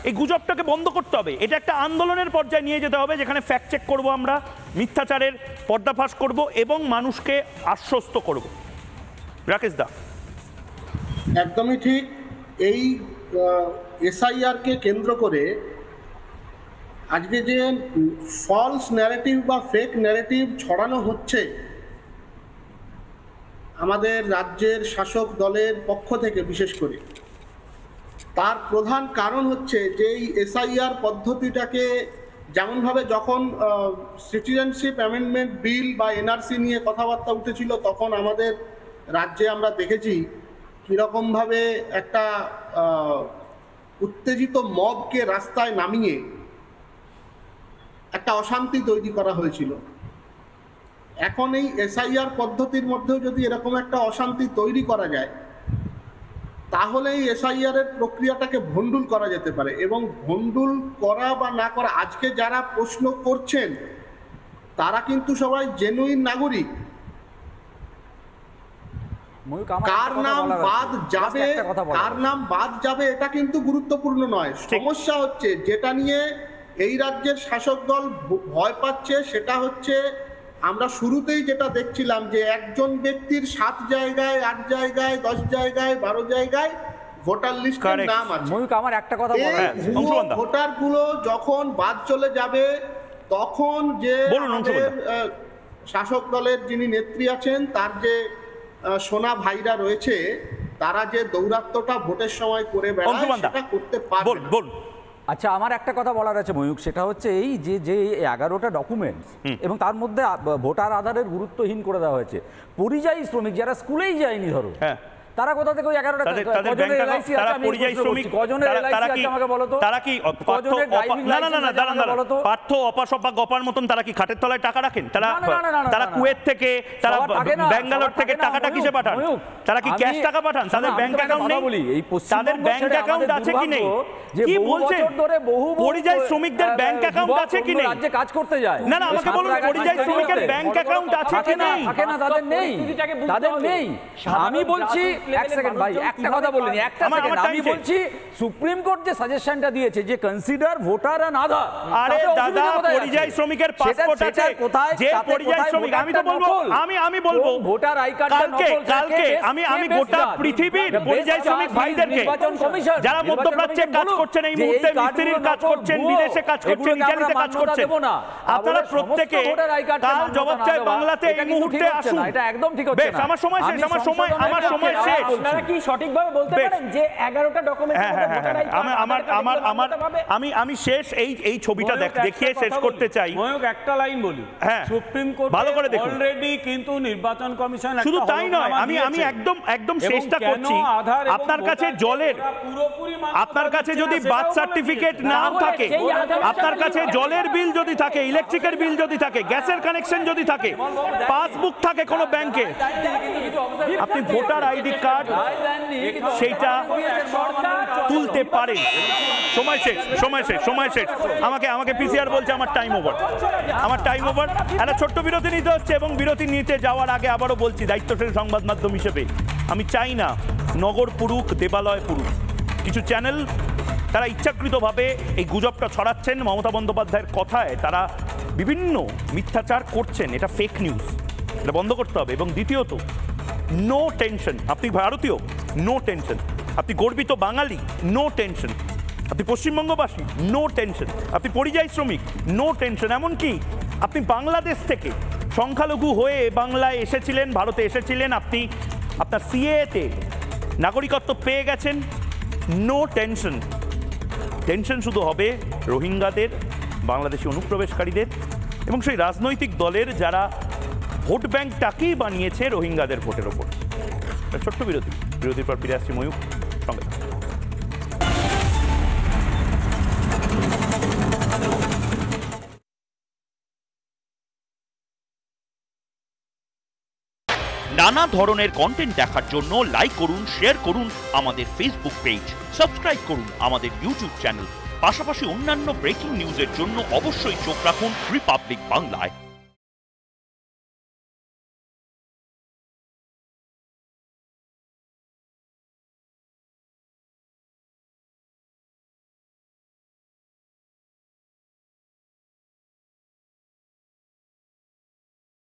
এই গুজবটাকে বন্ধ করতে হবে। এটা একটা আন্দোলনের পর্যায়ে নিয়ে যেতে হবে, যেখানে ফ্যাক্ট চেক করব আমরা, মিথ্যাচারের পর্দাফাশ করব এবং মানুষকে আশ্বস্ত করব। রাকেশ দা, একদমই ঠিক। এই এসআইআরকে কেন্দ্র করে আজকে যে ফলস ন্যারেটিভ বা ফেক ন্যারেটিভ ছড়ানো হচ্ছে আমাদের রাজ্যের শাসক দলের পক্ষ থেকে, বিশেষ করে তার প্রধান কারণ হচ্ছে যে এই এসআইআর পদ্ধতিটাকে যেমনভাবে যখন সিটিজেনশিপ অ্যামেন্ডমেন্ট বিল বা এনআরসি নিয়ে কথাবার্তা উঠেছিল, তখন আমাদের রাজ্যে আমরা দেখেছি কীরকমভাবে একটা উত্তেজিত মবকে রাস্তায় নামিয়ে একটা অশান্তি তৈরি করা হয়েছিল। এখন এই এসআইআর পদ্ধতির মধ্যেও যদি এরকম একটা অশান্তি তৈরি করা যায়, তাহলে এই এসআইআর এর প্রক্রিয়াটাকে ভণ্ডুল করা যেতে পারে। এবং ভণ্ডুল করা বা না করা, আজকে যারা প্রশ্ন করছেন তারা কিন্তু সবাই জেনুইন নাগরিক। কার নাম বাদ যাবে, কার নাম বাদ যাবে এটা কিন্তু গুরুত্বপূর্ণ নয়। সমস্যা হচ্ছে যেটা নিয়ে এই রাজ্যের শাসক দল ভয় পাচ্ছে, সেটা হচ্ছে আমরা শুরুতেই যেটা দেখছিলাম যে একজন ব্যক্তির 7 জায়গায়, 8 জায়গায়, 10 জায়গায়, 12 জায়গায় ভোটার লিস্টের নাম আছে। আমার একটা কথা বলা, ভোটারগুলো যখন বাদ চলে যাবে, তখন যে শাসক দলের যিনি নেত্রী আছেন, তার যে সোনা ভাইরা রয়েছে, তারা যে দৌরাত্ম্যটা ভোটের সময় করে বেড়ায়, সেটা করতে পারবে না। আচ্ছা, আমার একটা কথা বলার আছে ময়ূক, সেটা হচ্ছে এই যে 11টা ডকুমেন্টস এবং তার মধ্যে ভোটার আধারের গুরুত্বহীন করে দেওয়া হয়েছে। পরিযায়ী শ্রমিক যারা স্কুলেই যায়নি, ধরো, তারা কোথা থেকে ওই 11টা কজনের এলআইসি আছে, আমি কজনের এলআইসি আছে আমাকে বলো তো। তারা কি কজনের ড্রাইভিং লাইসেন্স আছে আমাকে বলো তো। পার্থ অপাসপা গপার মতন তারা কি খাটের তলায় টাকা রাখেন? তারা কুয়েত থেকে, তারা ব্যাঙ্গালোর থেকে টাকাটা কিসে পাঠান? তারা কি ক্যাশ টাকা পাঠান? তাদের ব্যাংক অ্যাকাউন্ট নেই? তাদের ব্যাংক অ্যাকাউন্ট আছে কি নেই? কি বলছেন? পরিযায়ী শ্রমিকদের ব্যাংক অ্যাকাউন্ট আছে কি নেই? রাজ্যে কাজ করতে যায় না, আমাকে বলুন, পরিযায়ী শ্রমিকের ব্যাংক অ্যাকাউন্ট আছে কি নেই? থাকে না, তাদের নেই। আমি বলছি, এক সেকেন্ড ভাই, একটা কথা বলিনি, একটা সেকেন্ড। আমি বলছি সুপ্রিম কোর্ট যে সাজেশনটা দিয়েছে যে কনসিডার ভোটার এন্ড আধার, আরে দাদা, পরিযায়ী শ্রমিকের পাসপোর্ট আছে, যে পরিযায়ী শ্রমিক, আমি তো বলবো, আমি বলবো ভোটার আই কার্ড কালকে আমি গোটা পৃথিবীর পরিযায়ী শ্রমিক ভাইদেরকে, যারা মধ্যপ্রাচ্যে কাজ করছেন, এই মুহূর্তে মিস্ত্রির কাজ করছেন, বিদেশে কাজ করছেন, ইতালিতে কাজ করছেন, আপনারা প্রত্যেকে কাল জবাব চাই বাংলাতে এই মুহূর্তে আসুন। এটা একদম ঠিক হচ্ছে না। আমার সময় শেষ। আপনারা কি সঠিকভাবে বলতে পারেন যে 11টা ডকুমেন্টের মধ্যে ভোটার আই কার্ড? আমি শেষ এই ছবিটা দেখিয়ে শেষ করতে চাই। ময়ূক, একটা লাইন বলি, সুপ্রিম কোর্ট ভালো করে দেখুন, অলরেডি কিন্তু নির্বাচন কমিশন শুধু তাই নয়, আমি একদম শেষটা করছি। আপনার কাছে জলের, আপনার কাছে যদি বার্থ সার্টিফিকেট না থাকে, আপনার কাছে জলের বিল যদি থাকে, ইলেকট্রিকের বিল যদি থাকে, গ্যাসের কানেকশন যদি থাকে, পাসবুক থাকে কোনো ব্যাংকে, আপনি ভোটার আইডি কার্ড সেইটা তুলতে পারেন। সময় শেষ। আমাকে পিসিআর বলছে আমার টাইম ওভার। একটা ছোট্ট বিরতি নিতে হচ্ছে, এবং বিরতি নিতে যাওয়ার আগে আবারও বলছি, দায়িত্বশীল সংবাদ মাধ্যম হিসেবে আমি চাই না নগর পুরুক, দেবালয় পুরুক। কিছু চ্যানেল তারা ইচ্ছাকৃতভাবে এই গুজবটা ছড়াচ্ছেন মমতা বন্দ্যোপাধ্যায়ের কথায়, তারা বিভিন্ন মিথ্যাচার করছেন। এটা ফেক নিউজ, এটা বন্ধ করতে হবে। এবং দ্বিতীয়ত, নো টেনশন, আপনি ভারতীয়, নো টেনশন। আপনি গর্বিত বাঙালি, নো টেনশন। আপনি পশ্চিমবঙ্গবাসী, নো টেনশন। আপনি পরিযায়ী শ্রমিক, নো টেনশন। এমনকি আপনি বাংলাদেশ থেকে সংখ্যালঘু হয়ে বাংলায় এসেছিলেন, ভারতে এসেছিলেন, আপনি আপনার সিএতে নাগরিকত্ব পেয়ে গেছেন, নো টেনশন। টেনশন শুধু হবে রোহিঙ্গাদের, বাংলাদেশি অনুপ্রবেশকারীদের এবং সেই রাজনৈতিক দলের যারা ভোট ব্যাংকটাকেই বানিয়েছে রোহিঙ্গাদের ভোটের ওপর। ছোট্ট বিরতির পর ফিরে আসছি ময়ূক, সঙ্গে নানা ধরনের কন্টেন্ট দেখার জন্য লাইক করুন, শেয়ার করুন আমাদের ফেসবুক পেজ, সাবস্ক্রাইব করুন আমাদের ইউটিউব চ্যানেল। পাশাপাশি অন্যান্য ব্রেকিং নিউজের জন্য অবশ্যই চোখ রাখুন রিপাবলিক বাংলায়।